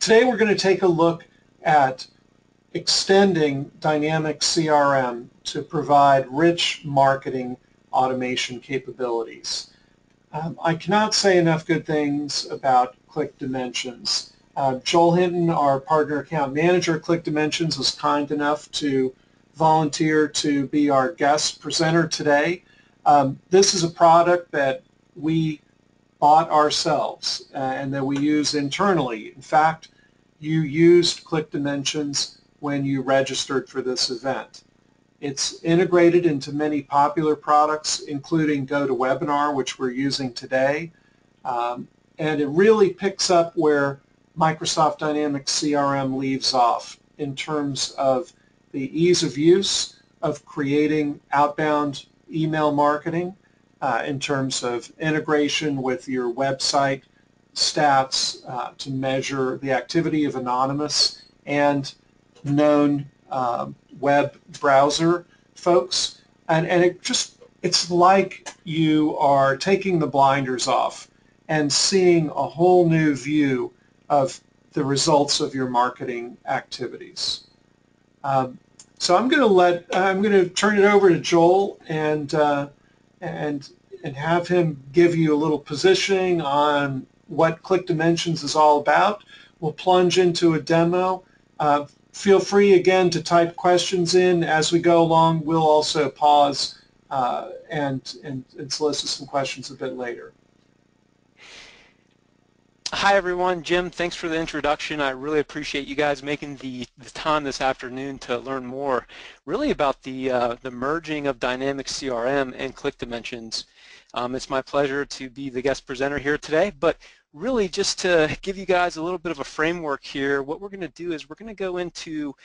Today we're going to take a look at extending Dynamics CRM to provide rich marketing automation capabilities. I cannot say enough good things about ClickDimensions. Joel Hinton, our partner account manager at ClickDimensions, was kind enough to volunteer to be our guest presenter today. This is a product that we bought ourselves and that we use internally. In fact, you used ClickDimensions when you registered for this event. It's integrated into many popular products, including GoToWebinar, which we're using today. And it really picks up where Microsoft Dynamics CRM leaves off in terms of the ease of use of creating outbound email marketing, in terms of integration with your website stats to measure the activity of anonymous and known web browser folks, and it's like you are taking the blinders off and seeing a whole new view of the results of your marketing activities. So I'm going to turn it over to Joel and have him give you a little positioning on what ClickDimensions is all about. We'll plunge into a demo. Feel free again to type questions in as we go along. We'll also pause and solicit some questions a bit later. Hi everyone, Jim, thanks for the introduction. I really appreciate you guys making the time this afternoon to learn more really about the merging of Dynamics CRM and ClickDimensions. It's my pleasure to be the guest presenter here today, but really just to give you guys a little bit of a framework here, what we're going to do is we're going to go into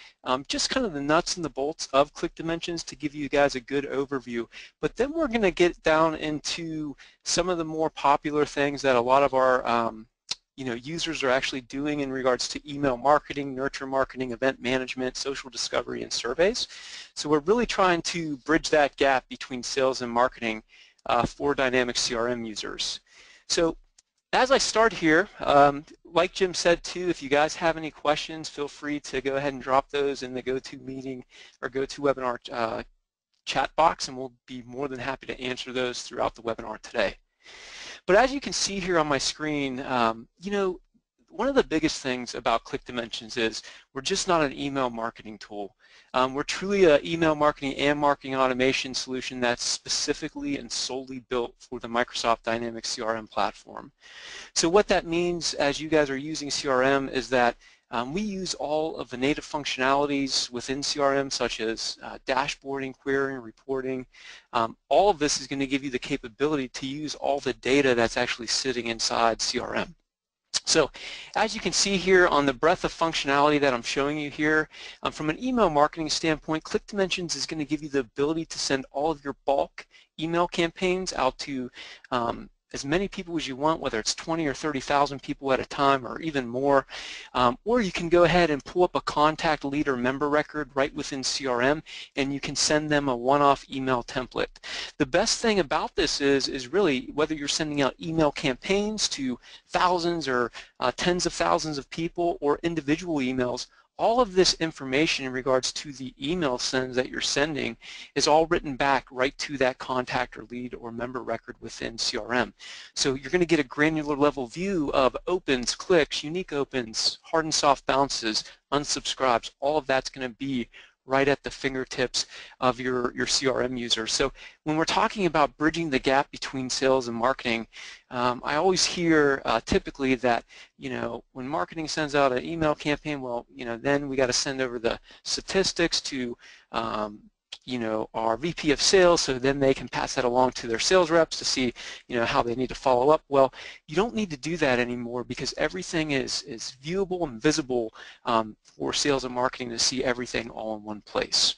just kind of the nuts and the bolts of ClickDimensions to give you guys a good overview, but then we're going to get down into some of the more popular things that a lot of our users are actually doing in regards to email marketing, nurture marketing, event management, social discovery, and surveys. So we're really trying to bridge that gap between sales and marketing for Dynamics CRM users. So as I start here, like Jim said too, if you guys have any questions, feel free to go ahead and drop those in the GoToMeeting or GoToWebinar chat box, and we'll be more than happy to answer those throughout the webinar today. But as you can see here on my screen, one of the biggest things about ClickDimensions is we're just not an email marketing tool. We're truly an email marketing and marketing automation solution that's specifically and solely built for the Microsoft Dynamics CRM platform. So what that means as you guys are using CRM is that we use all of the native functionalities within CRM, such as dashboarding, querying, reporting. All of this is going to give you the capability to use all the data that's actually sitting inside CRM. So as you can see here on the breadth of functionality that I'm showing you here, from an email marketing standpoint, ClickDimensions is going to give you the ability to send all of your bulk email campaigns out to as many people as you want, whether it's 20 or 30,000 people at a time or even more, or you can go ahead and pull up a contact lead or member record right within CRM, and you can send them a one-off email template. The best thing about this is really whether you're sending out email campaigns to thousands or tens of thousands of people or individual emails, all of this information in regards to the email sends that you're sending is all written back right to that contact or lead or member record within CRM. So you're going to get a granular level view of opens, clicks, unique opens, hard and soft bounces, unsubscribes. All of that's going to be right at the fingertips of your CRM user. So when we're talking about bridging the gap between sales and marketing, I always hear typically that, when marketing sends out an email campaign, well, then we got to send over the statistics to our VP of sales, so then they can pass that along to their sales reps to see, how they need to follow up. Well, you don't need to do that anymore because everything is viewable and visible for sales and marketing to see everything all in one place.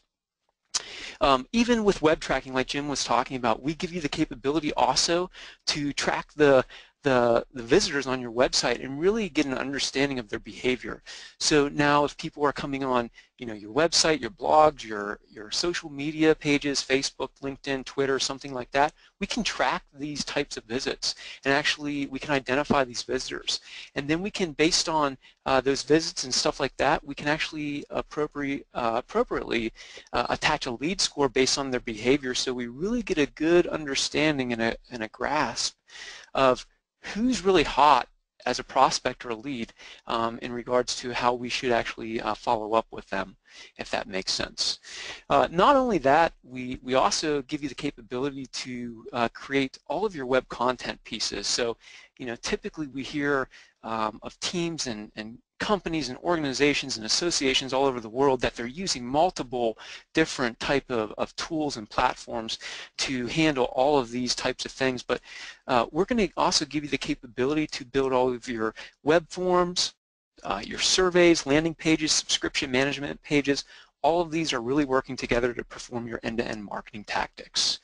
Even with web tracking, like Jim was talking about, we give you the capability also to track the the visitors on your website and really get an understanding of their behavior. So now if people are coming on, your website, your blogs, your social media pages, Facebook, LinkedIn, Twitter, something like that, we can track these types of visits, and actually we can identify these visitors. And then we can, based on those visits and stuff like that, we can actually appropriately attach a lead score based on their behavior, so we really get a good understanding and a grasp of who's really hot as a prospect or a lead in regards to how we should actually follow up with them, if that makes sense. Not only that, we also give you the capability to create all of your web content pieces. So, typically we hear of teams and companies and organizations and associations all over the world that they're using multiple different type of tools and platforms to handle all of these types of things. But we're going to also give you the capability to build all of your web forms, your surveys, landing pages, subscription management pages. All of these are really working together to perform your end-to-end marketing tactics.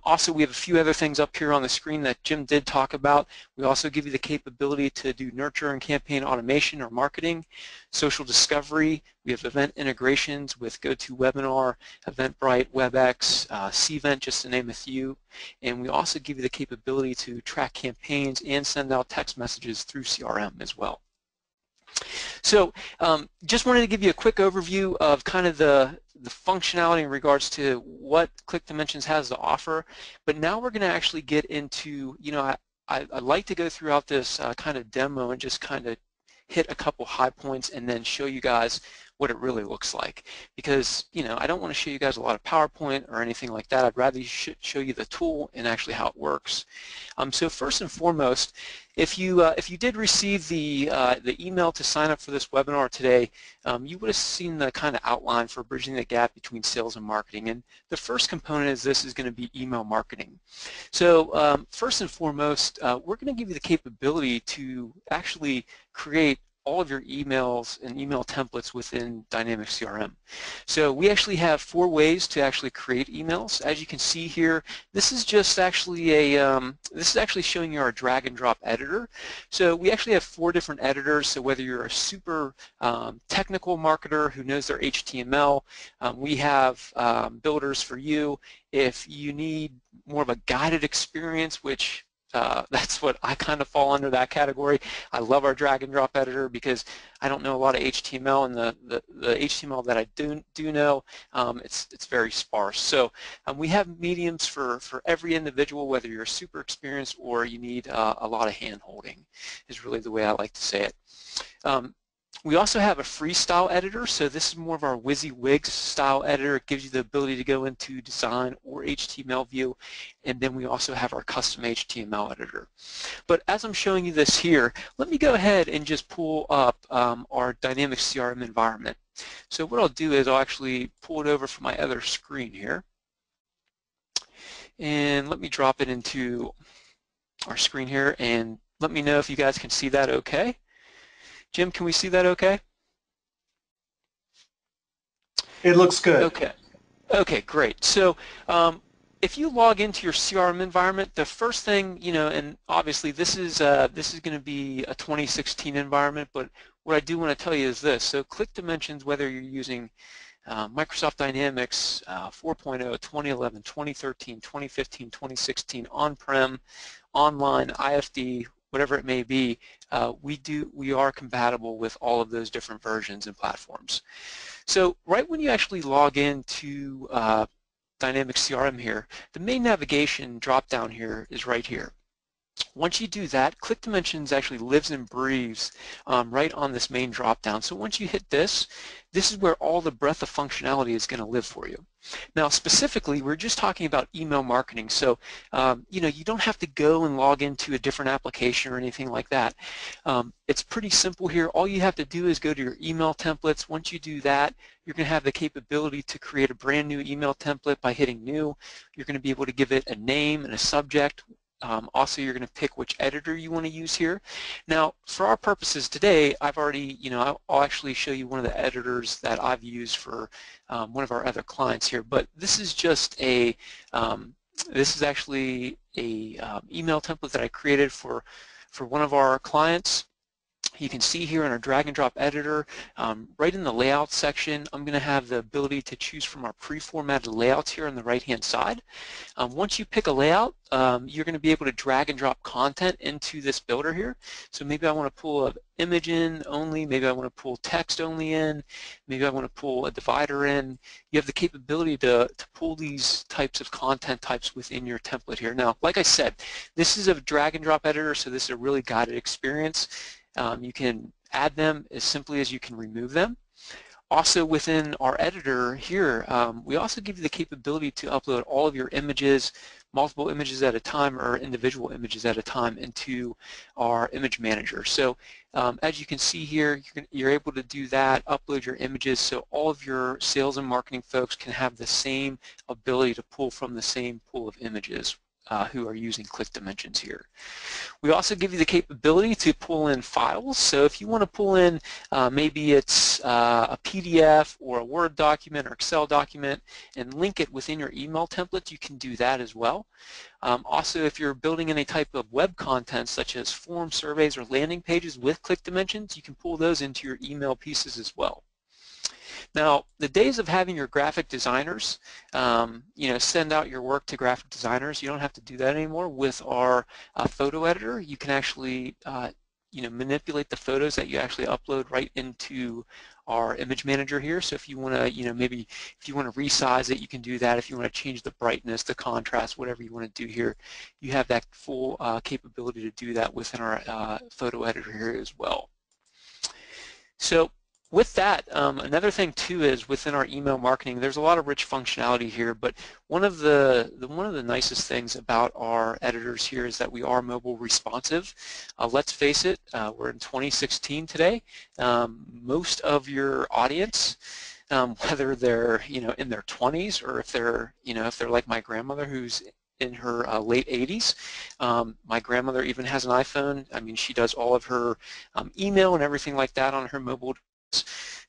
Also, we have a few other things up here on the screen that Jim did talk about. We also give you the capability to do nurture and campaign automation or marketing, social discovery. We have event integrations with GoToWebinar, Eventbrite, WebEx, Cvent, just to name a few. And we also give you the capability to track campaigns and send out text messages through CRM as well. So just wanted to give you a quick overview of kind of the functionality in regards to what ClickDimensions has to offer. But now we're going to actually get into, I like to go throughout this kind of demo and just kind of hit a couple high points and then show you guys what it really looks like, because I don't want to show you guys a lot of PowerPoint or anything like that. I'd rather show you the tool and actually how it works. So first and foremost, if you did receive the email to sign up for this webinar today, you would have seen the kind of outline for bridging the gap between sales and marketing. And the first component is this is going to be email marketing. So first and foremost, we're going to give you the capability to actually create all of your emails and email templates within Dynamics CRM. So we actually have 4 ways to actually create emails. As you can see here, this is just actually this is actually showing you our drag and drop editor. So we actually have 4 different editors. So whether you're a super technical marketer who knows their HTML, we have builders for you. If you need more of a guided experience, which that's what I kind of fall under that category. I love our drag and drop editor because I don't know a lot of HTML, and the HTML that I do know, it's very sparse. So we have mediums for every individual, whether you're super experienced or you need a lot of hand holding, is really the way I like to say it. We also have a freestyle editor, so this is more of our WYSIWYG style editor. It gives you the ability to go into design or HTML view, and then we also have our custom HTML editor. But as I'm showing you this here, let me go ahead and just pull up our Dynamics CRM environment. So what I'll do is I'll actually pull it over from my other screen here, and let me drop it into our screen here, and let me know if you guys can see that okay. Jim, can we see that okay? It looks good. Okay. Okay, great. So if you log into your CRM environment, the first thing, and obviously this is going to be a 2016 environment, but what I do want to tell you is this. So ClickDimensions, whether you're using Microsoft Dynamics 4.0, 2011, 2013, 2015, 2016, on-prem, online, IFD, whatever it may be, we are compatible with all of those different versions and platforms. So right when you actually log into Dynamics CRM here, the main navigation drop down here is right here. Once you do that, ClickDimensions actually lives and breathes right on this main drop down. So once you hit this is where all the breadth of functionality is going to live for you. Now specifically, we're just talking about email marketing. So you don't have to go and log into a different application or anything like that. It's pretty simple here. All you have to do is go to your email templates. Once you do that, you're going to have the capability to create a brand new email template by hitting new. You're going to be able to give it a name and a subject. Also, you're going to pick which editor you want to use here. Now, for our purposes today, I've already, I'll actually show you one of the editors that I've used for one of our other clients here. But this is just a this is actually a email template that I created for one of our clients. You can see here in our drag and drop editor, right in the layout section, I'm going to have the ability to choose from our pre-formatted layouts here on the right-hand side. Once you pick a layout, you're going to be able to drag and drop content into this builder here. So maybe I want to pull an image in only, maybe I want to pull text only in, maybe I want to pull a divider in. You have the capability to pull these types of content types within your template here. Now, like I said, this is a drag and drop editor, so this is a really guided experience. You can add them as simply as you can remove them. Also within our editor here, we also give you the capability to upload all of your images, multiple images at a time or individual images at a time into our image manager. So as you can see here, you're able to do that, upload your images so all of your sales and marketing folks can have the same ability to pull from the same pool of images who are using ClickDimensions here. We also give you the capability to pull in files. So if you want to pull in, maybe it's a PDF or a Word document or Excel document and link it within your email template, you can do that as well. Also, if you're building any type of web content such as form surveys or landing pages with ClickDimensions, you can pull those into your email pieces as well. Now, the days of having your graphic designers, send out your work to graphic designers, you don't have to do that anymore. With our photo editor, you can actually, manipulate the photos that you actually upload right into our image manager here. So if you want to, maybe if you want to resize it, you can do that. If you want to change the brightness, the contrast, whatever you want to do here, you have that full capability to do that within our photo editor here as well. So with that, another thing too is within our email marketing, there's a lot of rich functionality here, but one of the nicest things about our editors here is that we are mobile responsive. Let's face it, we're in 2016 today. Most of your audience, whether they're in their 20s or if they're like my grandmother who's in her late 80s. My grandmother even has an iPhone. I mean, she does all of her email and everything like that on her mobile device.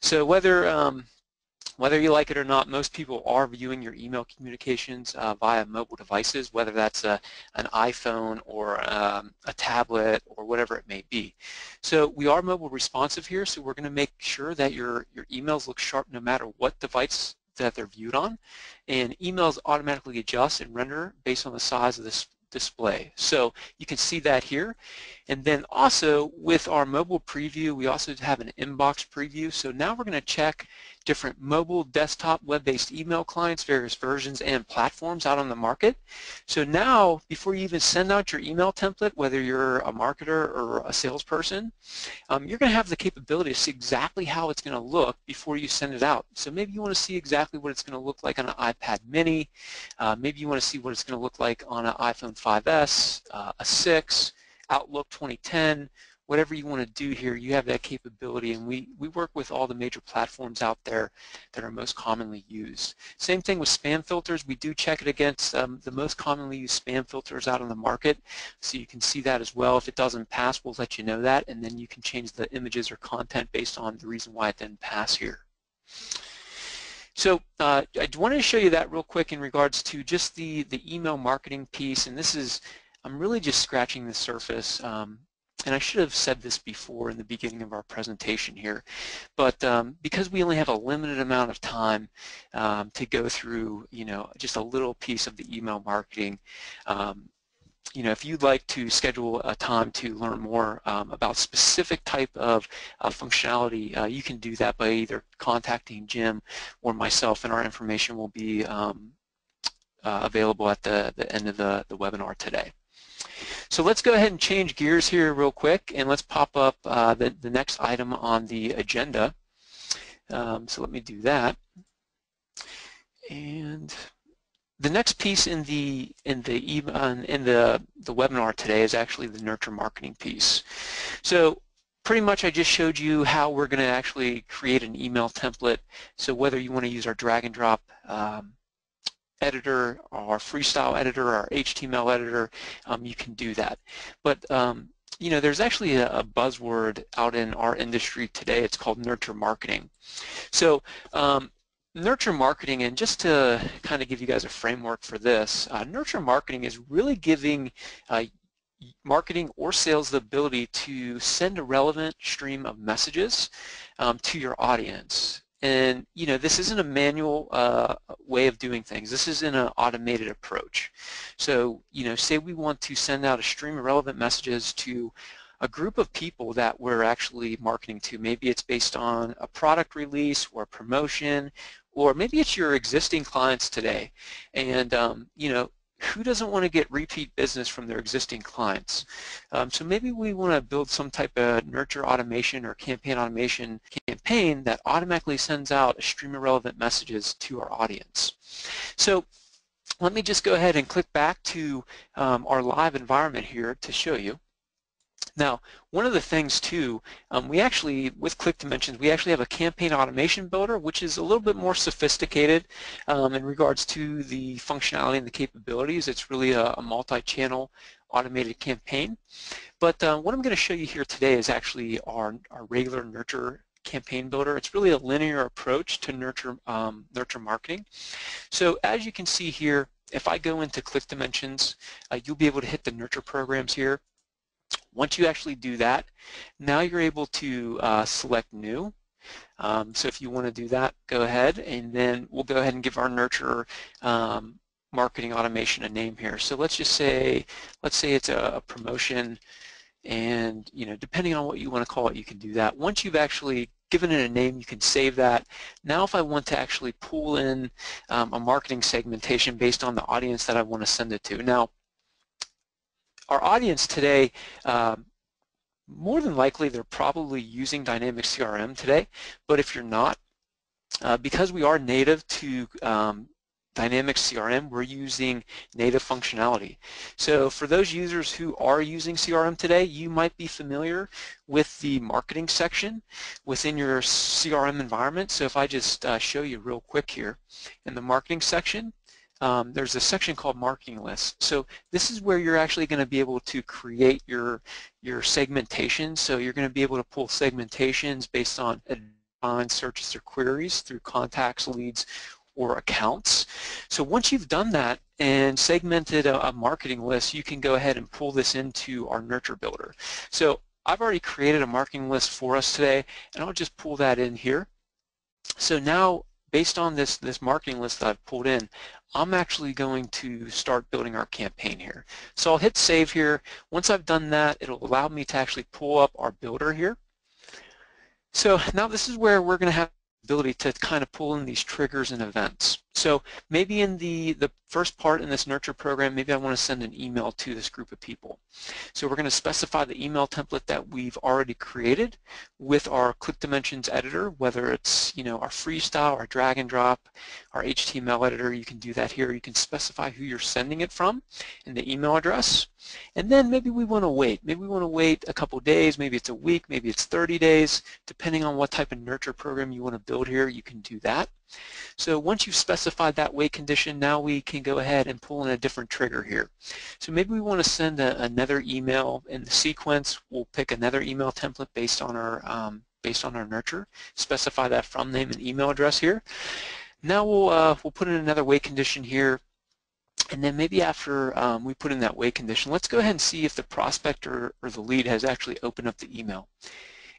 So whether you like it or not, most people are viewing your email communications via mobile devices, whether that's an iPhone or a tablet or whatever it may be. So we are mobile responsive here, so we're going to make sure that your emails look sharp no matter what device that they're viewed on, and emails automatically adjust and render based on the size of this display. So you can see that here. And then also with our mobile preview, we also have an inbox preview. So now we're going to check different mobile, desktop, web-based email clients, various versions and platforms out on the market. So now, before you even send out your email template, whether you're a marketer or a salesperson, you're going to have the capability to see exactly how it's going to look before you send it out. So maybe you want to see exactly what it's going to look like on an iPad mini. Maybe you want to see what it's going to look like on an iPhone 5S, a 6, Outlook 2010, whatever you want to do here, you have that capability, and we work with all the major platforms out there that are most commonly used. Same thing with spam filters. We do check it against the most commonly used spam filters out on the market, so you can see that as well. If it doesn't pass, we'll let you know that, and then you can change the images or content based on the reason why it didn't pass here. So I wanted to show you that real quick in regards to just the email marketing piece, and this is, I'm really just scratching the surface. And I should have said this before in the beginning of our presentation here, but because we only have a limited amount of time to go through, just a little piece of the email marketing, if you'd like to schedule a time to learn more about specific type of functionality, you can do that by either contacting Jim or myself, and our information will be available at the end of the webinar today. So let's go ahead and change gears here real quick, and let's pop up the next item on the agenda. So let me do that. And the next piece in the webinar today is actually the nurture marketing piece. So pretty much I just showed you how we're going to actually create an email template. So whether you want to use our drag and drop editor, our freestyle editor, our HTML editor, you can do that. But there's actually a buzzword out in our industry today. It's called nurture marketing. So nurture marketing, and just to kind of give you guys a framework for this, nurture marketing is really giving marketing or sales the ability to send a relevant stream of messages to your audience. And this isn't a manual way of doing things. This is in an automated approach. So say we want to send out a stream of relevant messages to a group of people that we're actually marketing to. Maybe it's based on a product release or a promotion, or maybe it's your existing clients today. And who doesn't want to get repeat business from their existing clients? So maybe we want to build some type of nurture automation or campaign automation campaign that automatically sends out a stream of relevant messages to our audience. So let me just go ahead and click back to our live environment here to show you. Now, one of the things too, we actually, with ClickDimensions, we actually have a campaign automation builder, which is a little bit more sophisticated in regards to the functionality and the capabilities. It's really a multi-channel automated campaign. But what I'm going to show you here today is actually our regular nurture campaign builder. It's really a linear approach to nurture marketing. So as you can see here, if I go into ClickDimensions, you'll be able to hit the nurture programs here. Once you actually do that, now you're able to select new. So if you want to do that, go ahead, and then we'll go ahead and give our nurture marketing automation a name here. So let's say it's a promotion, and depending on what you want to call it, you can do that. Once you've actually given it a name, you can save that. Now if I want to actually pull in a marketing segmentation based on the audience that I want to send it to. Now, our audience today, more than likely they're probably using Dynamics CRM today, but if you're not, because we are native to Dynamics CRM, we're using native functionality. So for those users who are using CRM today, you might be familiar with the marketing section within your CRM environment. So if I just show you real quick here, in the marketing section, there's a section called marketing lists. So this is where you're actually going to be able to create your segmentation. So you're going to be able to pull segmentations based on advanced searches or queries through contacts, leads, or accounts. So once you've done that and segmented a marketing list, you can go ahead and pull this into our nurture builder. So I've already created a marketing list for us today, and I'll just pull that in here. So now, based on this marketing list that I've pulled in, I'm actually going to start building our campaign here. So I'll hit save here. Once I've done that, it'll allow me to actually pull up our builder here. So now this is where we're going to have the ability to kind of pull in these triggers and events. So maybe in the first part in this nurture program, maybe I want to send an email to this group of people. So we're going to specify the email template that we've already created with our ClickDimensions editor, whether it's our freestyle, our drag and drop, our HTML editor. You can do that here. You can specify who you're sending it from and the email address. And then maybe we want to wait. Maybe we want to wait a couple days. Maybe it's a week. Maybe it's 30 days. Depending on what type of nurture program you want to build here, you can do that. So once you've specified that wait condition, now we can go ahead and pull in a different trigger here. So maybe we want to send another email in the sequence. We'll pick another email template based on our nurture. Specify that from name and email address here. Now we'll put in another wait condition here. And then maybe after we put in that wait condition, let's go ahead and see if the prospect or the lead has actually opened up the email.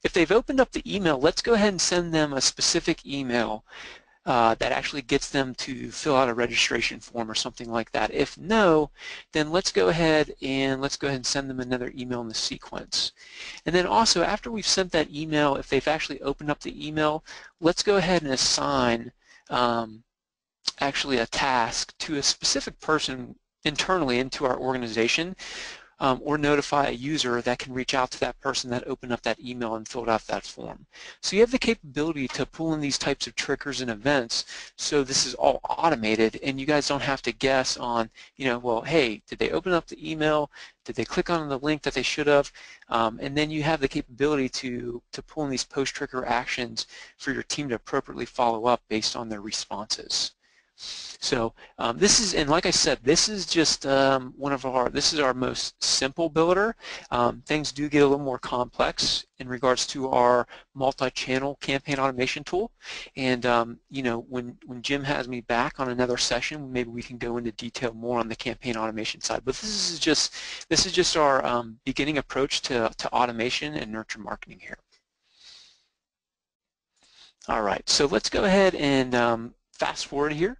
If they've opened up the email, let's go ahead and send them a specific email that actually gets them to fill out a registration form or something like that. If no, then let's go ahead and send them another email in the sequence. And then also, after we've sent that email, if they've actually opened up the email, let's go ahead and assign actually a task to a specific person internally into our organization, or notify a user that can reach out to that person that opened up that email and filled out that form. So you have the capability to pull in these types of triggers and events, so this is all automated and you guys don't have to guess on, well, hey, did they open up the email? Did they click on the link that they should have? And then you have the capability to pull in these post-trigger actions for your team to appropriately follow up based on their responses. So this is, and like I said, this is just this is our most simple builder. Things do get a little more complex in regards to our multi-channel campaign automation tool. And you know, when Jim has me back on another session, maybe we can go into detail more on the campaign automation side. But this is just our beginning approach to automation and nurture marketing here. All right, so let's go ahead and fast forward here.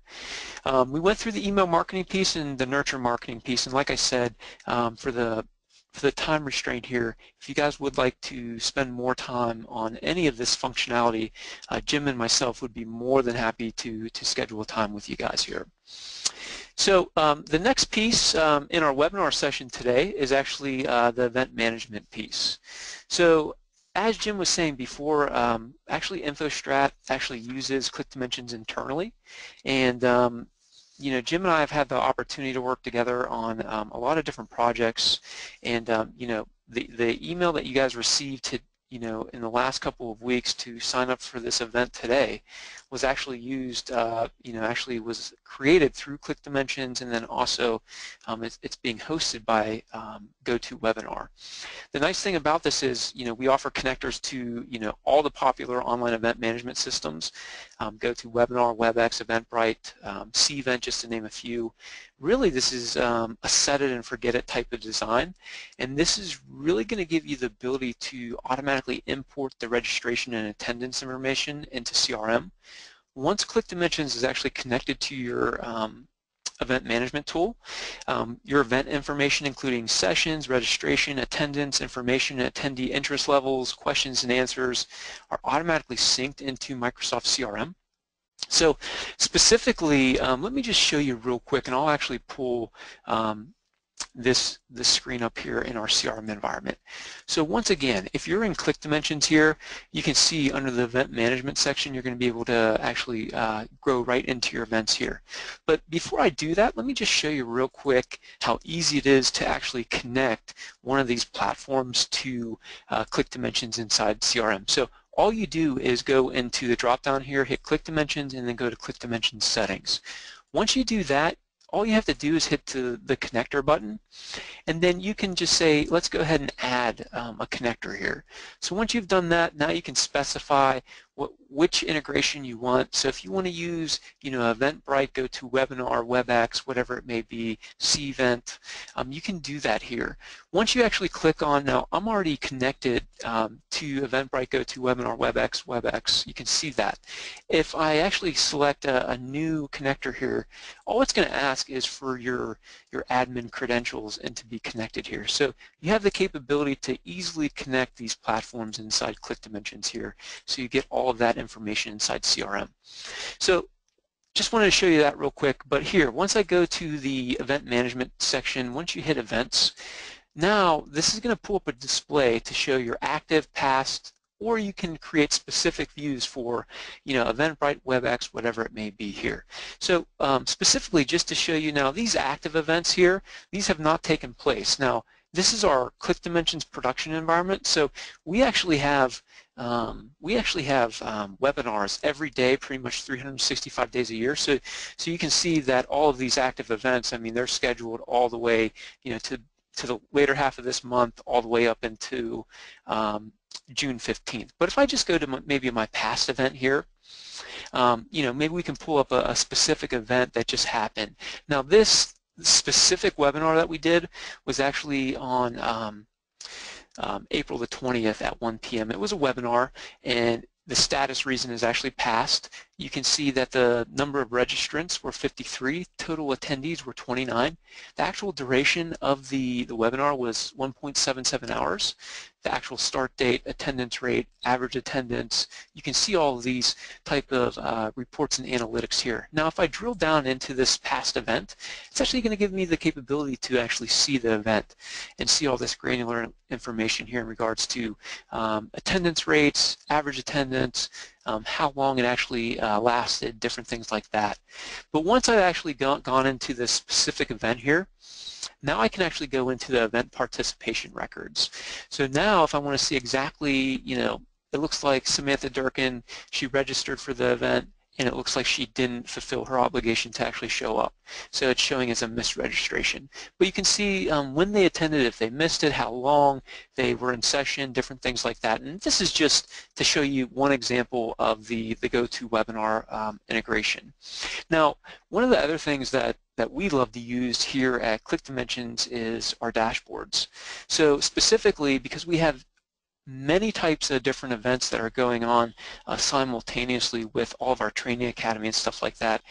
We went through the email marketing piece and the nurture marketing piece, and like I said, for the time restraint here, if you guys would like to spend more time on any of this functionality, Jim and myself would be more than happy to schedule time with you guys here. So the next piece in our webinar session today is actually the event management piece. So as Jim was saying before, actually InfoStrat actually uses ClickDimensions internally, and you know, Jim and I have had the opportunity to work together on a lot of different projects, and you know, the email that you guys received in the last couple of weeks to sign up for this event today was actually used, actually was created through ClickDimensions, and then also it's being hosted by GoToWebinar. The nice thing about this is, we offer connectors to, all the popular online event management systems, GoToWebinar, WebEx, Eventbrite, Cvent, just to name a few. Really, this is a set it and forget it type of design, and this is really going to give you the ability to automatically import the registration and attendance information into CRM. Once ClickDimensions is actually connected to your event management tool, your event information, including sessions, registration, attendance information, attendee interest levels, questions and answers, are automatically synced into Microsoft CRM. So specifically, let me just show you real quick, and I'll actually pull this screen up here in our CRM environment. So once again, if you're in ClickDimensions here, you can see under the event management section, you're going to be able to actually go right into your events here. But before I do that, let me just show you real quick how easy it is to actually connect one of these platforms to ClickDimensions inside CRM. So all you do is go into the drop-down here, hit ClickDimensions, and then go to ClickDimensions settings. Once you do that, all you have to do is hit the connector button, and then you can just say, let's go ahead and add a connector here. So once you've done that, now you can specify which integration you want. So if you want to use, Eventbrite, GoToWebinar, WebEx, whatever it may be, Cvent, you can do that here. Once you actually click on, now I'm already connected to Eventbrite, GoToWebinar, WebEx, you can see that. If I actually select a new connector here, all it's going to ask is for your admin credentials and to be connected here. So you have the capability to easily connect these platforms inside ClickDimensions here, so you get all of that information inside CRM. So just wanted to show you that real quick, but here, once I go to the event management section, once you hit events, now this is going to pull up a display to show your active, past, or you can create specific views for, Eventbrite, WebEx, whatever it may be here. So specifically, just to show you now, these active events here, these have not taken place. Now, this is our ClickDimensions production environment, so we actually have webinars every day, pretty much 365 days a year. So you can see that all of these active events, I mean, they're scheduled all the way, to the later half of this month, all the way up into June 15th. But if I just go to maybe my past event here, maybe we can pull up a specific event that just happened. Now this specific webinar that we did was actually on April the 20th at 1 p.m. It was a webinar, and the status reason is actually passed. You can see that the number of registrants were 53, total attendees were 29. The actual duration of the webinar was 1.77 hours. The actual start date, attendance rate, average attendance, you can see all of these type of reports and analytics here. Now if I drill down into this past event, it's actually going to give me the capability to actually see the event and see all this granular information here in regards to attendance rates, average attendance, how long it actually lasted, different things like that. But once I've actually gone into this specific event here, now I can actually go into the event participation records. So now if I want to see exactly, it looks like Samantha Durkin, she registered for the event, and it looks like she didn't fulfill her obligation to actually show up. So it's showing as a missed registration. But you can see when they attended, if they missed it, how long they were in session, different things like that. And this is just to show you one example of the GoToWebinar integration. Now, one of the other things that we love to use here at ClickDimensions is our dashboards. So specifically, because we have many types of different events that are going on simultaneously with all of our training academy and stuff like that,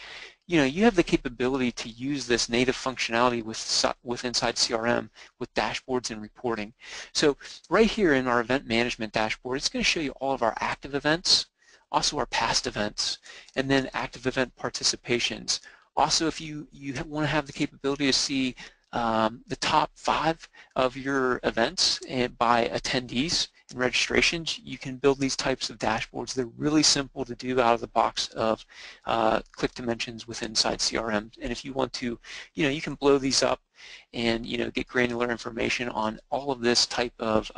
you have the capability to use this native functionality with inside CRM with dashboards and reporting. So right here in our event management dashboard, it's going to show you all of our active events, also our past events, and then active event participations. Also, if you want to have the capability to see the top 5 of your events by attendees and registrations, you can build these types of dashboards. They're really simple to do out of the box of ClickDimensions with inside CRM. And if you want to, you can blow these up and get granular information on all of this type of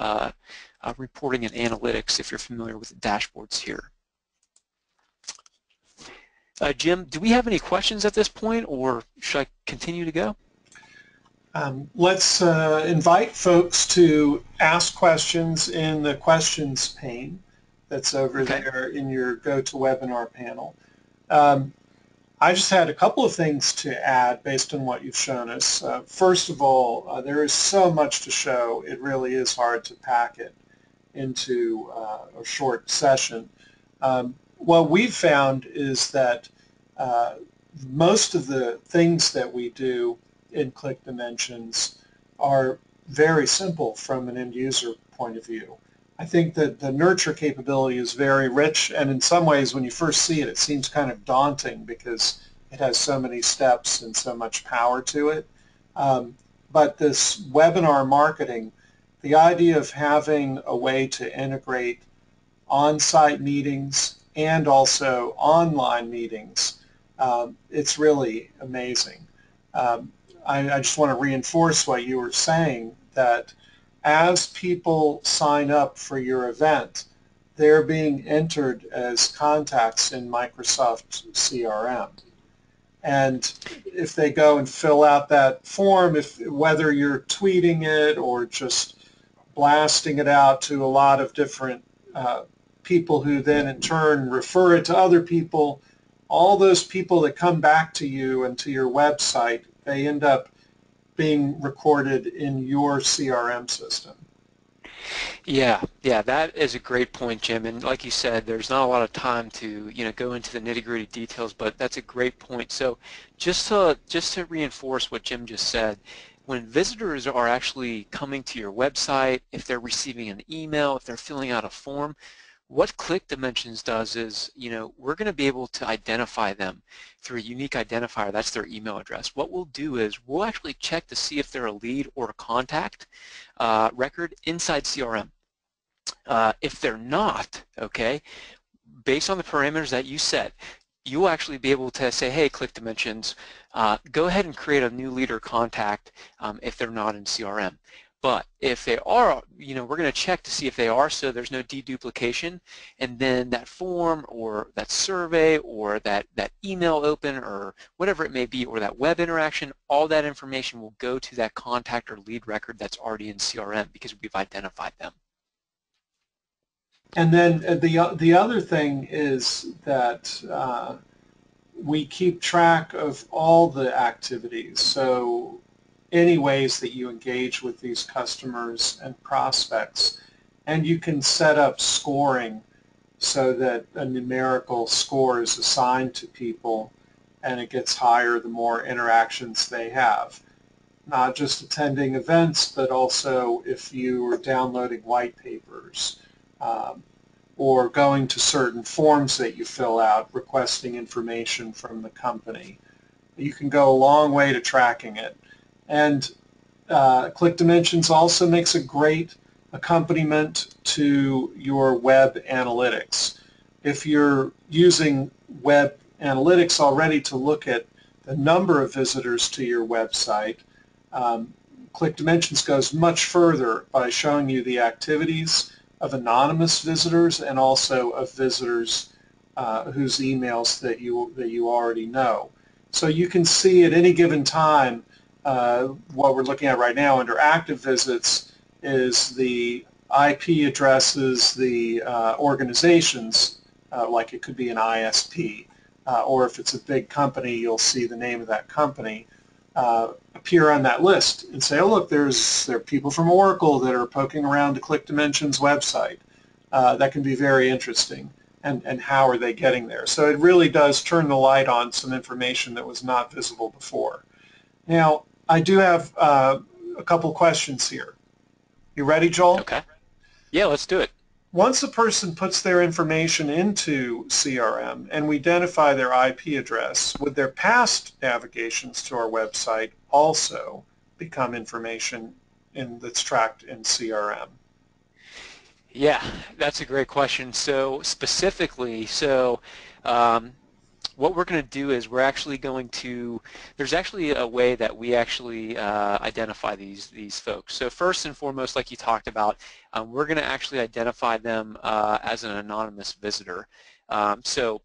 reporting and analytics if you're familiar with the dashboards here. Jim, do we have any questions at this point, or should I continue to go? Let's invite folks to ask questions in the questions pane that's over there in your GoToWebinar panel. I just had a couple of things to add based on what you've shown us. First of all, there is so much to show, it really is hard to pack it into a short session. What we've found is that most of the things that we do in ClickDimensions are very simple from an end user point of view. I think that the nurture capability is very rich, and in some ways when you first see it, it seems kind of daunting because it has so many steps and so much power to it. But this webinar marketing, the idea of having a way to integrate on-site meetings and also online meetings, it's really amazing. I just want to reinforce what you were saying, that as people sign up for your event, they're being entered as contacts in Microsoft CRM. And if they go and fill out that form, whether you're tweeting it or just blasting it out to a lot of different people who then in turn refer it to other people, all those people that come back to you and to your website, they end up being recorded in your CRM system. Yeah, that is a great point, Jim. And like you said, there's not a lot of time to go into the nitty-gritty details, but that's a great point. So just to reinforce what Jim just said, when visitors are actually coming to your website, if they're receiving an email, if they're filling out a form, what ClickDimensions does is, we're going to be able to identify them through a unique identifier. That's their email address. What we'll do is we'll actually check to see if they're a lead or a contact record inside CRM. If they're not, okay, based on the parameters that you set, you'll actually be able to say, hey, ClickDimensions, go ahead and create a new lead or contact if they're not in CRM. But if they are, we're going to check to see if they are, so there's no deduplication, and then that form or that survey or that email open or whatever it may be, or that web interaction, all that information will go to that contact or lead record that's already in CRM because we've identified them. And then the other thing is that we keep track of all the activities. So any ways that you engage with these customers and prospects, and you can set up scoring so that a numerical score is assigned to people and it gets higher the more interactions they have. Not just attending events, but also if you are downloading white papers or going to certain forms that you fill out requesting information from the company. You can go a long way to tracking it. And ClickDimensions also makes a great accompaniment to your web analytics. If you're using web analytics already to look at the number of visitors to your website, ClickDimensions goes much further by showing you the activities of anonymous visitors and also of visitors whose emails that you already know. So you can see at any given time what we're looking at right now under active visits is the IP addresses, the organizations, like it could be an ISP, or if it's a big company, you'll see the name of that company appear on that list and say, oh look, there are people from Oracle that are poking around the ClickDimensions website. That can be very interesting. And how are they getting there? So it really does turn the light on some information that was not visible before. Now, I do have a couple questions here. You ready, Joel? Okay. Yeah, let's do it. Once a person puts their information into CRM and we identify their IP address, would their past navigations to our website also become information that's tracked in CRM? Yeah, that's a great question. So specifically, what we're going to do is we're actually going to, there's actually a way that we actually identify these folks. So first and foremost, like you talked about, we're going to actually identify them as an anonymous visitor. So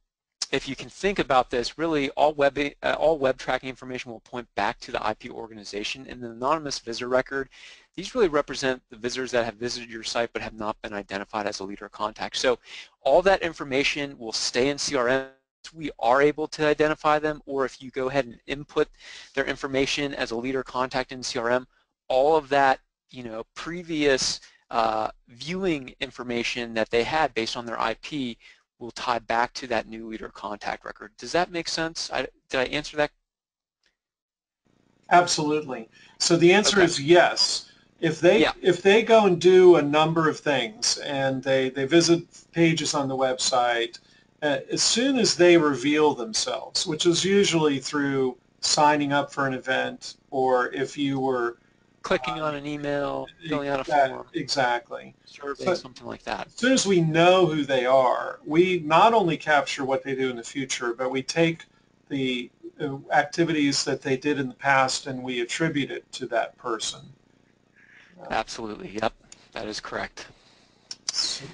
if you can think about this, really all web tracking information will point back to the IP organization. In the anonymous visitor record, these really represent the visitors that have visited your site but have not been identified as a leader contact. So all that information will stay in CRM. We are able to identify them, or if you go ahead and input their information as a leader contact in CRM, all of that, previous viewing information that they had based on their IP will tie back to that new leader contact record. Does that make sense? Did I answer that? Absolutely. So the answer Okay. is yes. If Yeah. they go and do a number of things and they visit pages on the website, as soon as they reveal themselves, which is usually through signing up for an event, or if you were Clicking on an email, filling out a form, exactly. survey, So something like that. as soon as we know who they are, we not only capture what they do in the future, but we take the activities that they did in the past and we attribute it to that person. Absolutely. Yep. That is correct. So,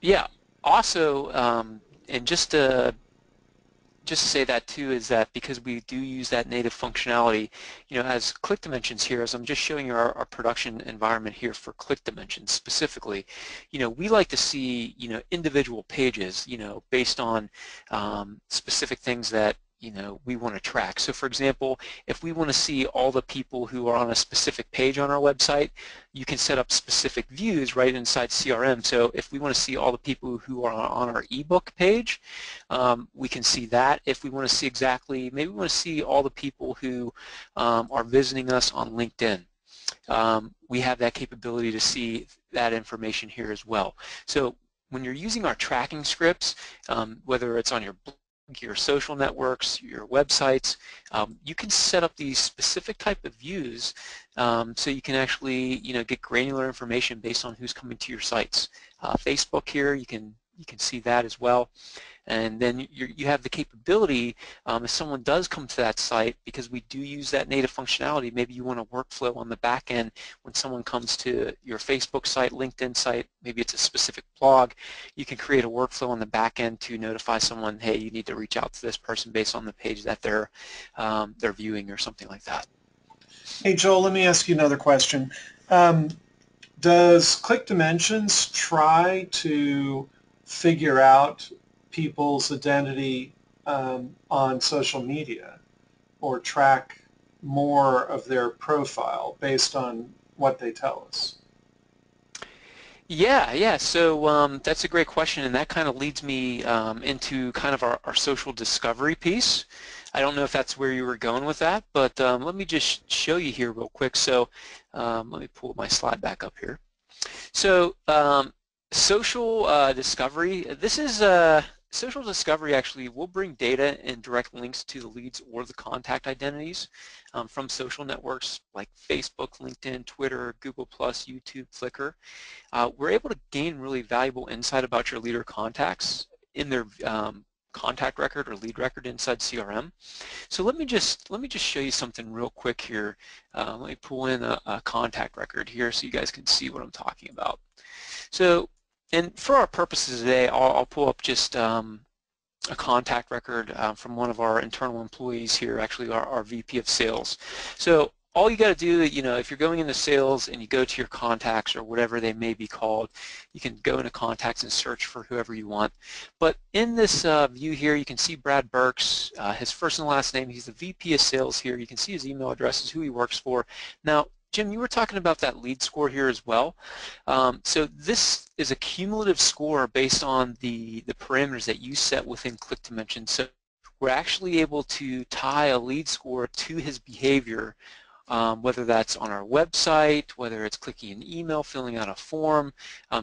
Yeah. Also, and just to say that too, is that because we do use that native functionality, as ClickDimensions here, as I'm just showing you our production environment here for ClickDimensions specifically, we like to see, individual pages, based on specific things that we want to track. So for example, if we want to see all the people who are on a specific page on our website, you can set up specific views right inside CRM. So if we want to see all the people who are on our ebook page, we can see that. If we want to see exactly, maybe we want to see all the people who are visiting us on LinkedIn. We have that capability to see that information here as well. So when you're using our tracking scripts, whether it's on your social networks, your websites, you can set up these specific type of views so you can actually get granular information based on who's coming to your sites. Facebook here, you can see that as well. And then you have the capability, if someone does come to that site, because we do use that native functionality, maybe you want a workflow on the back end when someone comes to your Facebook site, LinkedIn site, maybe it's a specific blog, you can create a workflow on the back end to notify someone, hey, you need to reach out to this person based on the page that they're viewing or something like that. hey Joel, let me ask you another question. Does ClickDimensions try to figure out people's identity on social media or track more of their profile based on what they tell us? Yeah. So that's a great question, and that kind of leads me into kind of our social discovery piece. I don't know if that's where you were going with that, but let me just show you here real quick. So let me pull my slide back up here. So social discovery, this is social discovery actually will bring data and direct links to the leads or the contact identities from social networks like Facebook, LinkedIn, Twitter, Google+, YouTube, Flickr. We're able to gain really valuable insight about your leader contacts in their contact record or lead record inside CRM. So let me just show you something real quick here. Let me pull in a contact record here so you guys can see what I'm talking about. So, and for our purposes today, I'll pull up just a contact record from one of our internal employees here, actually our VP of sales. So all you got to do, if you're going into sales and you go to your contacts or whatever they may be called, you can go into contacts and search for whoever you want. But in this view here, you can see Brad Burks, his first and last name. He's the VP of sales here. You can see his email address, who he works for. Now, Jim, you were talking about that lead score here as well. So this is a cumulative score based on the parameters that you set within ClickDimensions. So we're actually able to tie a lead score to his behavior, whether that's on our website, whether it's clicking an email, filling out a form.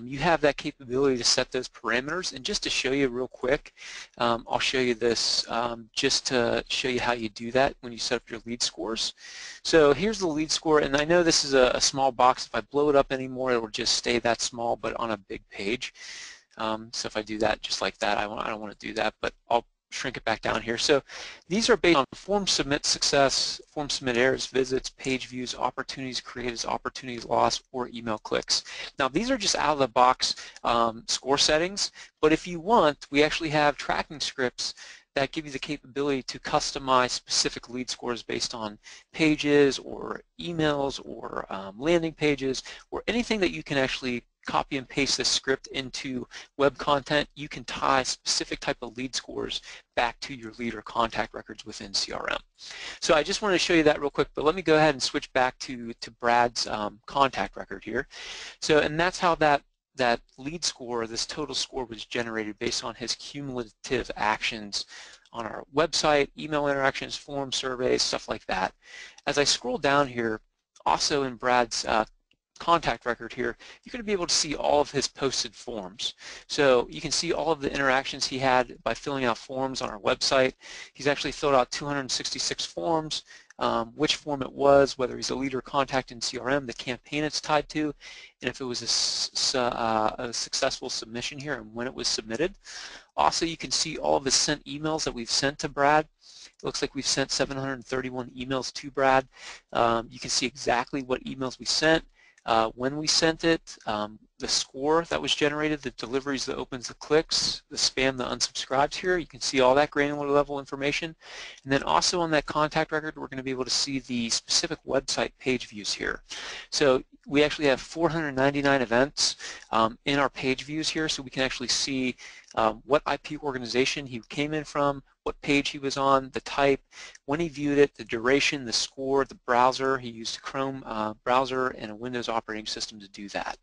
You have that capability to set those parameters. And just to show you real quick, I'll show you this just to show you how you do that when you set up your lead scores. So here's the lead score, and I know this is a small box. If I blow it up anymore, it will just stay that small, but on a big page. So if I do that just like that, I don't want to do that, but I'll shrink it back down here. So these are based on form submit success, form submit errors, visits, page views, opportunities created, opportunities lost, or email clicks. Now these are just out of the box score settings, but if you want, we actually have tracking scripts that give you the capability to customize specific lead scores based on pages or emails or landing pages or anything that you can actually copy and paste this script into web content. You can tie specific type of lead scores back to your lead or contact records within CRM. So I just wanted to show you that real quick, but let me go ahead and switch back to Brad's contact record here. So, and that's how that lead score, this total score, was generated based on his cumulative actions on our website, email interactions, form surveys, stuff like that. As I scroll down here, also in Brad's contact record here, you're going to be able to see all of his posted forms. So you can see all of the interactions he had by filling out forms on our website. He's actually filled out 266 forms, which form it was, whether he's a lead or contact in CRM, the campaign it's tied to, and if it was a successful submission here and when it was submitted. Also, you can see all of the sent emails that we've sent to Brad. It looks like we've sent 731 emails to Brad. You can see exactly what emails we sent, when we sent it, the score that was generated, the deliveries, the opens, the clicks, the spam, the unsubscribes here. You can see all that granular level information. And then also on that contact record, we're going to be able to see the specific website page views here. So we actually have 499 events in our page views here, so we can actually see what IP organization he came in from, what page he was on, the type, when he viewed it, the duration, the score, the browser. He used a Chrome browser and a Windows operating system to do that.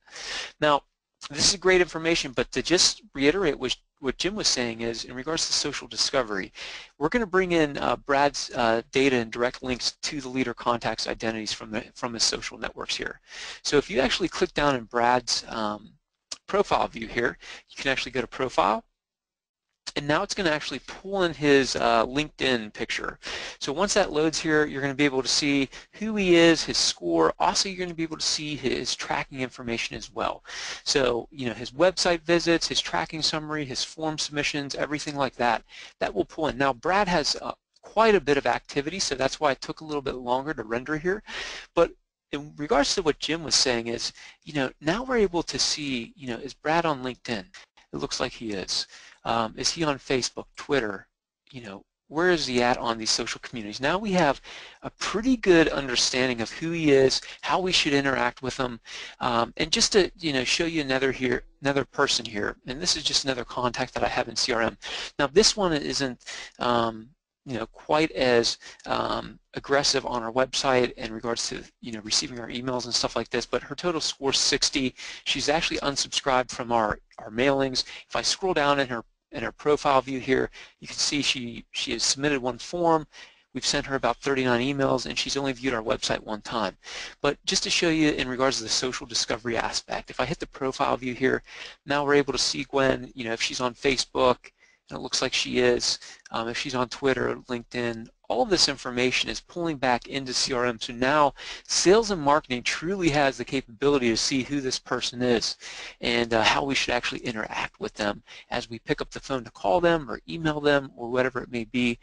Now, this is great information, but to just reiterate what Jim was saying is, in regards to social discovery, we're going to bring in Brad's data and direct links to the leader contacts identities from his social networks here. So if you actually click down in Brad's profile view here, you can actually go to profile, and now it's going to actually pull in his LinkedIn picture. So once that loads here, you're going to be able to see who he is, his score. Also, you're going to be able to see his tracking information as well. So, his website visits, his tracking summary, his form submissions, everything like that, that will pull in. Now, Brad has quite a bit of activity, so that's why it took a little bit longer to render here. But in regards to what Jim was saying is, now we're able to see, is Brad on LinkedIn? It looks like he is. Is he on Facebook, Twitter? Where is he at on these social communities? Now we have a pretty good understanding of who he is, how we should interact with him, and just to show you another person here, and this is just another contact that I have in CRM. Now this one isn't quite as aggressive on our website in regards to receiving our emails and stuff like this, but her total score is 60. She's actually unsubscribed from our mailings. If I scroll down in her profile view here, you can see she has submitted one form. We've sent her about 39 emails, and she's only viewed our website one time. But just to show you in regards to the social discovery aspect, if I hit the profile view here, now we're able to see Gwen, if she's on Facebook, and it looks like she is, if she's on Twitter, LinkedIn, all of this information is pulling back into CRM. So now sales and marketing truly has the capability to see who this person is and how we should actually interact with them as we pick up the phone to call them or email them or whatever it may be.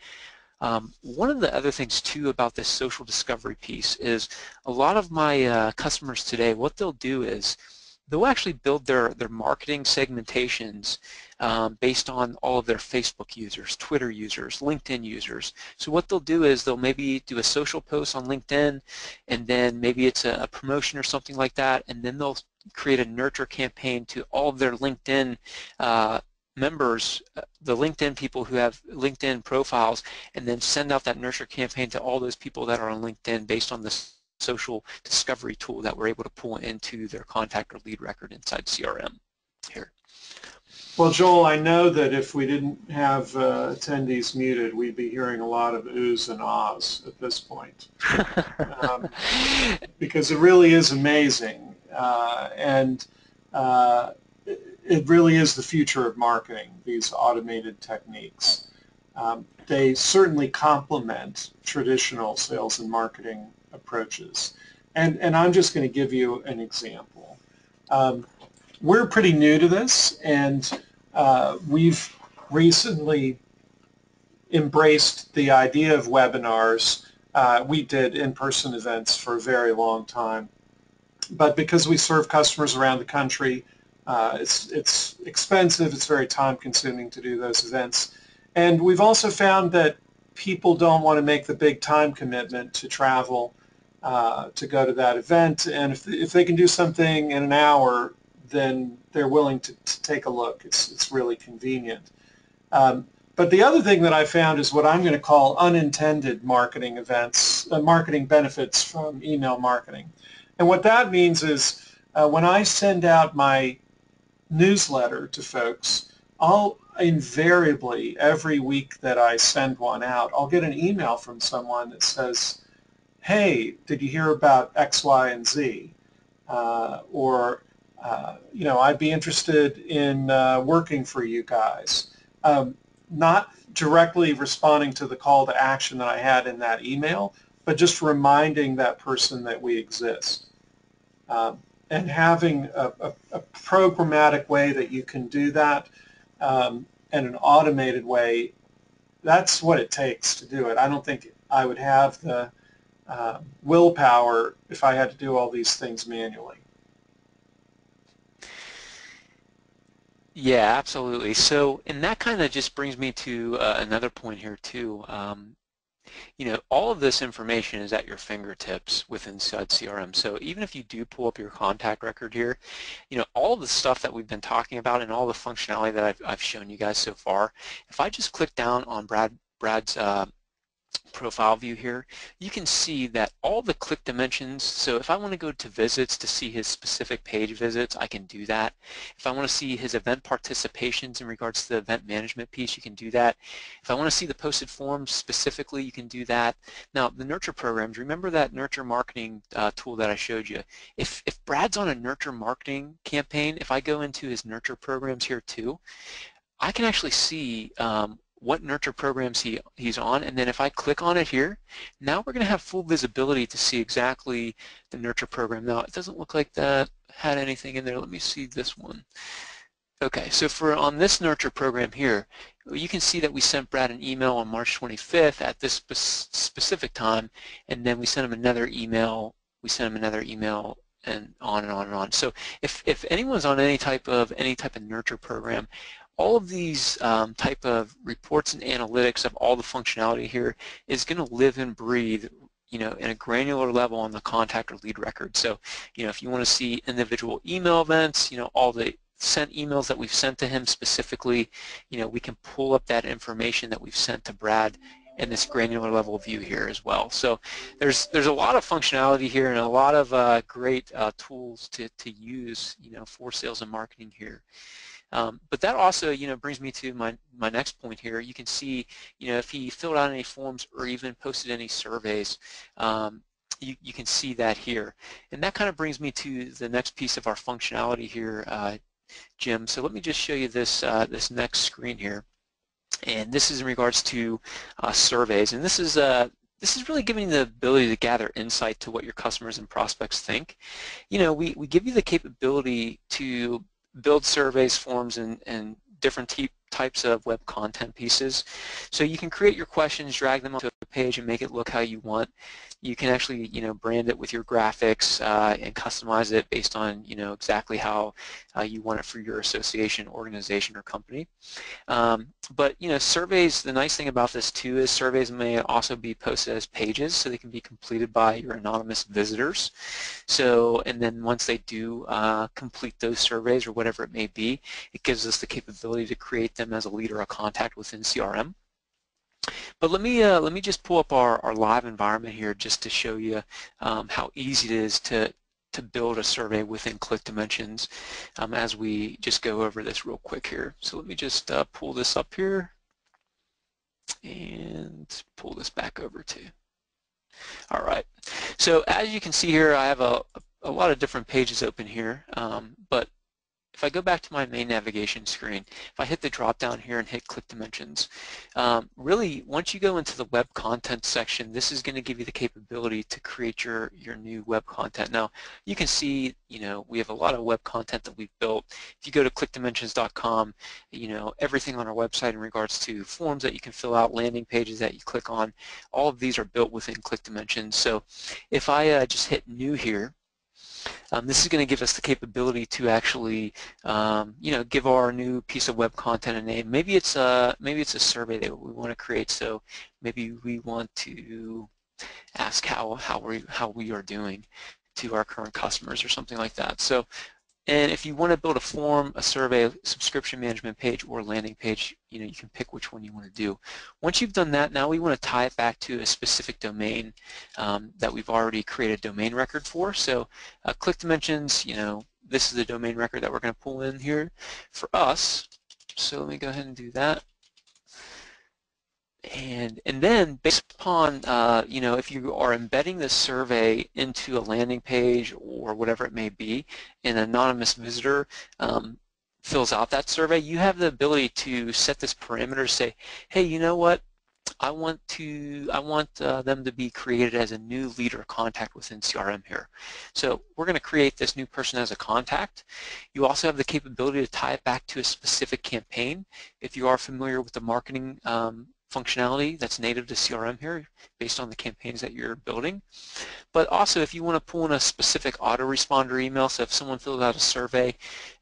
One of the other things too about this social discovery piece is a lot of my customers today, what they'll do is they'll actually build their marketing segmentations based on all of their Facebook users, Twitter users, LinkedIn users. So what they'll do is they'll maybe do a social post on LinkedIn, and then maybe it's a promotion or something like that, and then they'll create a nurture campaign to all of their LinkedIn members, the LinkedIn people who have LinkedIn profiles, and then send out that nurture campaign to all those people that are on LinkedIn based on this social discovery tool that we're able to pull into their contact or lead record inside CRM here. Well, Joel, I know that if we didn't have attendees muted, we'd be hearing a lot of oohs and ahs at this point, because it really is amazing, and it really is the future of marketing, these automated techniques. They certainly complement traditional sales and marketing approaches. And I'm just going to give you an example. We're pretty new to this, and we've recently embraced the idea of webinars. We did in-person events for a very long time, but because we serve customers around the country, it's expensive, it's very time-consuming to do those events. And we've also found that people don't want to make the big time commitment to travel to go to that event, and if they can do something in an hour, then they're willing to take a look. It's really convenient. But the other thing that I found is what I'm going to call unintended marketing events, marketing benefits from email marketing. And what that means is when I send out my newsletter to folks, I'll invariably, every week that I send one out, I'll get an email from someone that says, hey, did you hear about X, Y, and Z? You know, I'd be interested in working for you guys. Not directly responding to the call to action that I had in that email, but just reminding that person that we exist. And having a programmatic way that you can do that, and an automated way, that's what it takes to do it. I don't think I would have the willpower if I had to do all these things manually. Yeah, absolutely. So, and that kind of just brings me to another point here too. You know, all of this information is at your fingertips within CRM. So even if you do pull up your contact record here, you know, all of the stuff that we've been talking about and all the functionality that I've shown you guys so far, if I just click down on Brad's profile view here, you can see that all the ClickDimensions, so if I want to go to visits to see his specific page visits, I can do that. If I want to see his event participations in regards to the event management piece, you can do that. If I want to see the posted forms specifically, you can do that. Now, the nurture programs, remember that nurture marketing tool that I showed you. If Brad's on a nurture marketing campaign, if I go into his nurture programs here too, I can actually see what nurture programs he's on, and then if I click on it here, now we're going to have full visibility to see exactly the nurture program. Now, it doesn't look like that had anything in there. Let me see this one. Okay, so for on this nurture program here, you can see that we sent Brad an email on March 25th at this specific time, and then we sent him another email, and on and on and on. So if anyone's on any type of nurture program, all of these type of reports and analytics of all the functionality here is going to live and breathe, you know, in a granular level on the contact or lead record. So, you know, if you want to see individual email events, you know, all the sent emails that we've sent to him specifically, you know, we can pull up that information that we've sent to Brad in this granular level view here as well. So there's a lot of functionality here and a lot of great tools to use, you know, for sales and marketing here. But that also, you know, brings me to my next point here. You can see, you know, if he filled out any forms or even posted any surveys, you can see that here. And that kind of brings me to the next piece of our functionality here, Jim. So let me just show you this this next screen here. And this is in regards to surveys. And this is really giving you the ability to gather insight to what your customers and prospects think. You know, we give you the capability to build surveys, forms, and different types of web content pieces. So you can create your questions, drag them onto a page and make it look how you want. You can actually, brand it with your graphics and customize it based on, exactly how you want it for your association, organization, or company. But surveys, the nice thing about this too is surveys may also be posted as pages, so they can be completed by your anonymous visitors. So, and then once they do complete those surveys or whatever it may be, it gives us the capability to create them as a lead or a contact within CRM. But let me just pull up our live environment here just to show you how easy it is to build a survey within ClickDimensions as we just go over this real quick here. So let me just pull this up here and pull this back over too. All right. So as you can see here, I have a lot of different pages open here, but if I go back to my main navigation screen, if I hit the drop down here and hit ClickDimensions, really once you go into the web content section, this is going to give you the capability to create your new web content. Now you can see, we have a lot of web content that we've built. If you go to ClickDimensions.com, everything on our website in regards to forms that you can fill out, landing pages that you click on, all of these are built within ClickDimensions. So if I just hit new here, this is going to give us the capability to actually, give our new piece of web content a name. Maybe it's a survey that we want to create. So maybe we want to ask how we are doing to our current customers or something like that. So, and if you want to build a form, a survey, subscription management page, or landing page, you can pick which one you want to do. Once you've done that, now we want to tie it back to a specific domain that we've already created a domain record for. So ClickDimensions, this is the domain record that we're going to pull in here for us. So let me go ahead and do that. And then based upon, if you are embedding the survey into a landing page or whatever it may be, an anonymous visitor fills out that survey, you have the ability to set this parameter, say, hey, you know what? I want them to be created as a new lead or contact within CRM here. So we're going to create this new person as a contact. You also have the capability to tie it back to a specific campaign. If you are familiar with the marketing functionality that's native to CRM here based on the campaigns that you're building. But also if you want to pull in a specific autoresponder email, so if someone fills out a survey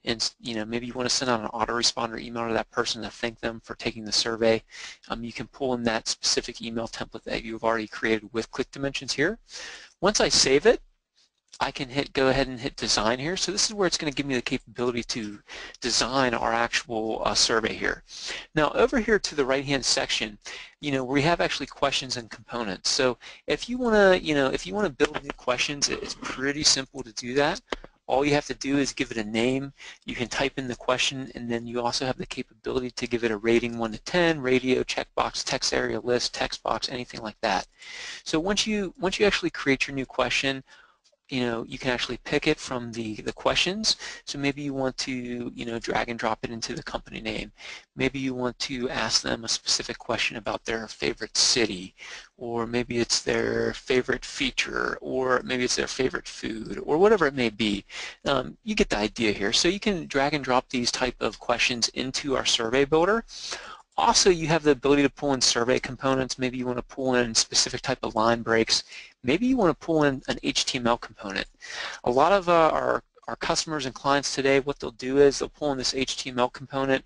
and maybe you want to send out an autoresponder email to that person to thank them for taking the survey, you can pull in that specific email template that you've already created with ClickDimensions here. Once I save it, I can go ahead and hit design here. So this is where it's going to give me the capability to design our actual survey here. Now over here to the right hand section, we have actually questions and components. So if you want to, build new questions, it's pretty simple to do that. All you have to do is give it a name. You can type in the question, and then you also have the capability to give it a rating 1 to 10, radio, checkbox, text area, list, text box, anything like that. So once you actually create your new question, you can actually pick it from the questions. So maybe you want to, drag and drop it into the company name. Maybe you want to ask them a specific question about their favorite city, or maybe it's their favorite feature, or maybe it's their favorite food, or whatever it may be. You get the idea here. So you can drag and drop these type of questions into our survey builder. Also, you have the ability to pull in survey components. Maybe you want to pull in specific type of line breaks. Maybe you want to pull in an HTML component. A lot of our customers and clients today, what they'll do is they'll pull in this HTML component,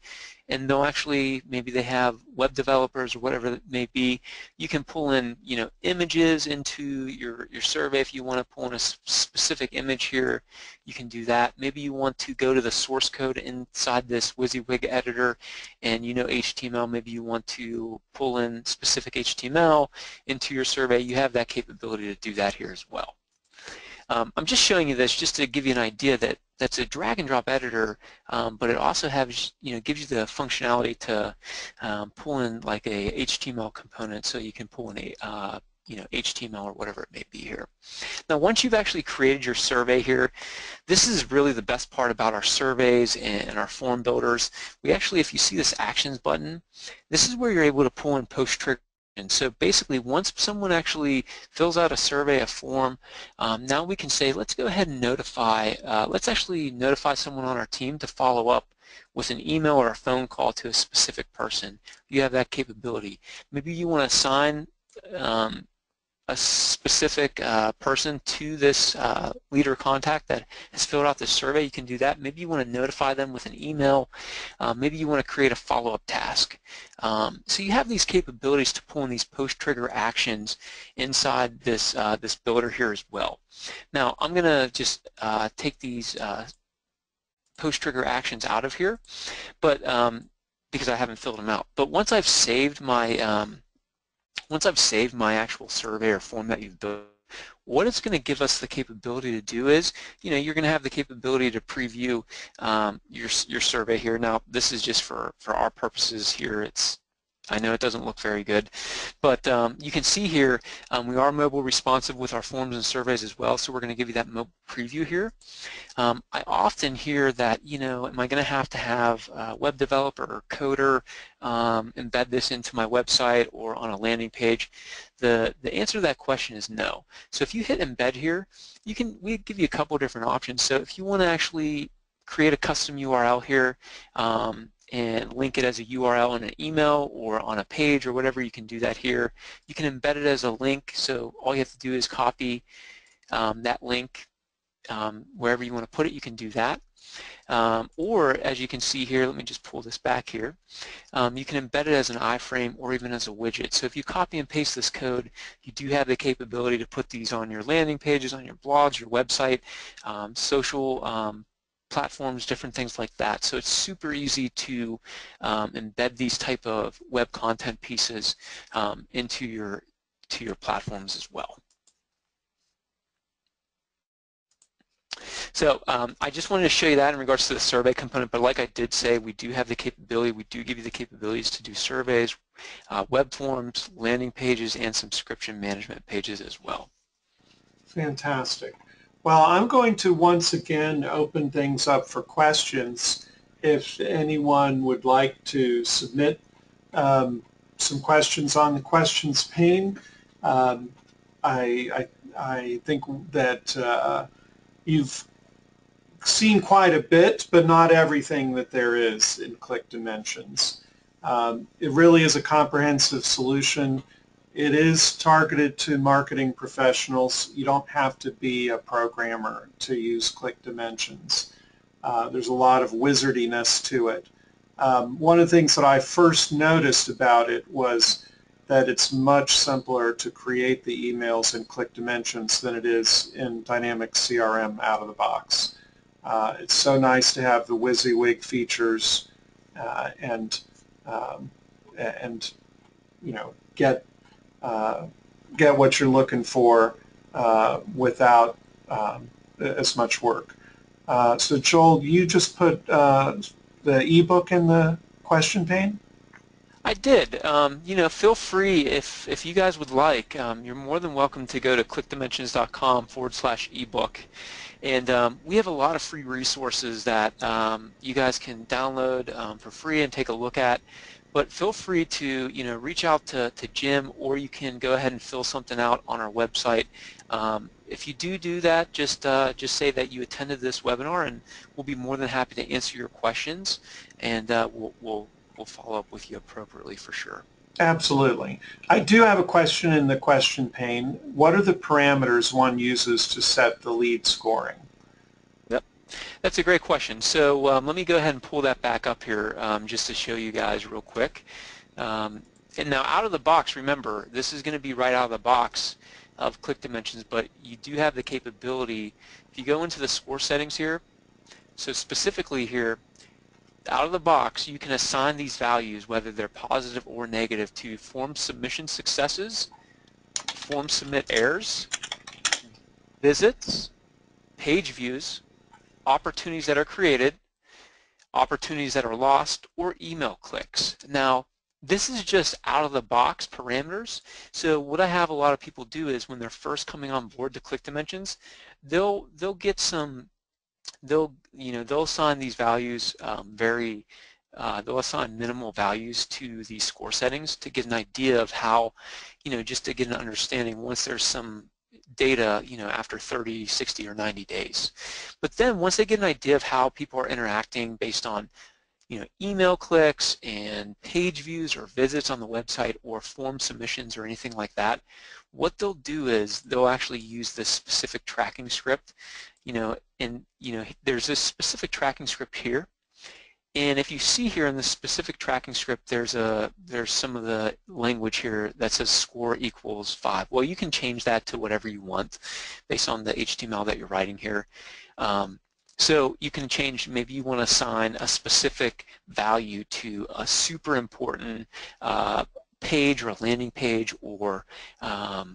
and they'll actually, maybe they have web developers or whatever it may be. You can pull in, images into your survey. If you want to pull in a specific image here, you can do that. Maybe you want to go to the source code inside this WYSIWYG editor, and HTML. Maybe you want to pull in specific HTML into your survey. You have that capability to do that here as well. I'm just showing you this just to give you an idea that that's a drag and drop editor, but it also has, gives you the functionality to pull in like a HTML component, so you can pull in a HTML or whatever it may be here. Now once you've actually created your survey here, this is really the best part about our surveys and our form builders. We actually, if you see this actions button, this is where you're able to pull in post trigger. And so basically once someone actually fills out a survey, a form, now we can say let's go ahead and let's actually notify someone on our team to follow up with an email or a phone call to a specific person. You have that capability. Maybe you want to assign a specific person to this leader contact that has filled out this survey, you can do that. Maybe you want to notify them with an email. Maybe you want to create a follow-up task. So you have these capabilities to pull in these post-trigger actions inside this, this builder here as well. Now, I'm going to just take these post-trigger actions out of here, but because I haven't filled them out. But once I've saved my actual survey or form that you've built, what it's going to give us the capability to do is, you're going to have the capability to preview your survey here. Now, this is just for our purposes here. I know it doesn't look very good, but you can see here we are mobile responsive with our forms and surveys as well, so we're going to give you that mobile preview here. I often hear that, am I going to have a web developer or coder embed this into my website or on a landing page? The answer to that question is no. So if you hit embed here, we give you a couple different options. So if you want to actually create a custom URL here and link it as a URL in an email or on a page or whatever, you can do that here. You can embed it as a link, so all you have to do is copy that link wherever you want to put it. You can do that. Or as you can see here, let me just pull this back here, you can embed it as an iframe or even as a widget. So if you copy and paste this code, you do have the capability to put these on your landing pages, on your blogs, your website, social platforms, different things like that. So it's super easy to embed these type of web content pieces into your platforms as well. So I just wanted to show you that in regards to the survey component, but like I did say, we do have the capability, we do give you the capabilities to do surveys, web forms, landing pages, and subscription management pages as well. Fantastic. Well, I'm going to once again open things up for questions. If anyone would like to submit some questions on the questions pane, I think that you've seen quite a bit, but not everything that there is in ClickDimensions. It really is a comprehensive solution. It is targeted to marketing professionals. You don't have to be a programmer to use ClickDimensions. There's a lot of wizardiness to it. One of the things that I first noticed about it was that it's much simpler to create the emails in ClickDimensions than it is in Dynamics CRM out of the box. It's so nice to have the WYSIWYG features and get what you're looking for without as much work. So Joel, you just put the ebook in the question pane? I did. Feel free, if you guys would like, you're more than welcome to go to ClickDimensions.com/ebook. And we have a lot of free resources that you guys can download for free and take a look at. But feel free to reach out to Jim, or you can go ahead and fill something out on our website. If you do that, just say that you attended this webinar, and we'll be more than happy to answer your questions, and we'll follow up with you appropriately for sure. Absolutely. I do have a question in the question pane. What are the parameters one uses to set the lead scoring? Yep, that's a great question. So let me go ahead and pull that back up here just to show you guys real quick. And now out of the box, remember, this is going to be right out of the box of ClickDimensions, but you do have the capability, if you go into the score settings here, so specifically here, out of the box, you can assign these values, whether they're positive or negative, to form submission successes, form submit errors, visits, page views, opportunities that are created, opportunities that are lost, or email clicks. Now, this is just out of the box parameters. So what I have a lot of people do is when they're first coming on board to ClickDimensions, they'll get some. They'll assign these values they'll assign minimal values to these score settings to get an idea of how, just to get an understanding once there's some data, after 30, 60, or 90 days. But then once they get an idea of how people are interacting based on, email clicks and page views or visits on the website or form submissions or anything like that, what they'll do is they'll actually use this specific tracking script, there's this specific tracking script here. And if you see here in the specific tracking script, there's some of the language here that says score equals 5. Well, you can change that to whatever you want based on the HTML that you're writing here. So you can change, maybe you want to assign a specific value to a super important page or a landing page, or a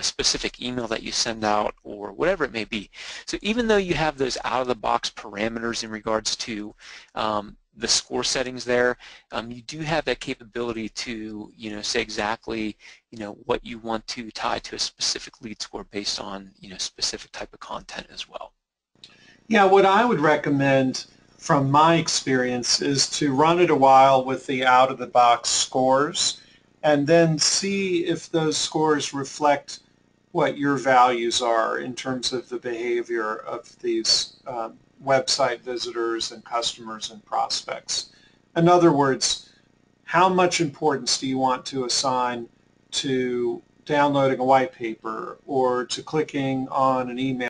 specific email that you send out, or whatever it may be. So even though you have those out-of-the-box parameters in regards to the score settings there, you do have that capability to say exactly what you want to tie to a specific lead score based on specific type of content as well. Yeah, what I would recommend from my experience is to run it a while with the out-of-the-box scores and then see if those scores reflect what your values are in terms of the behavior of these website visitors and customers and prospects. In other words, how much importance do you want to assign to downloading a white paper or to clicking on an email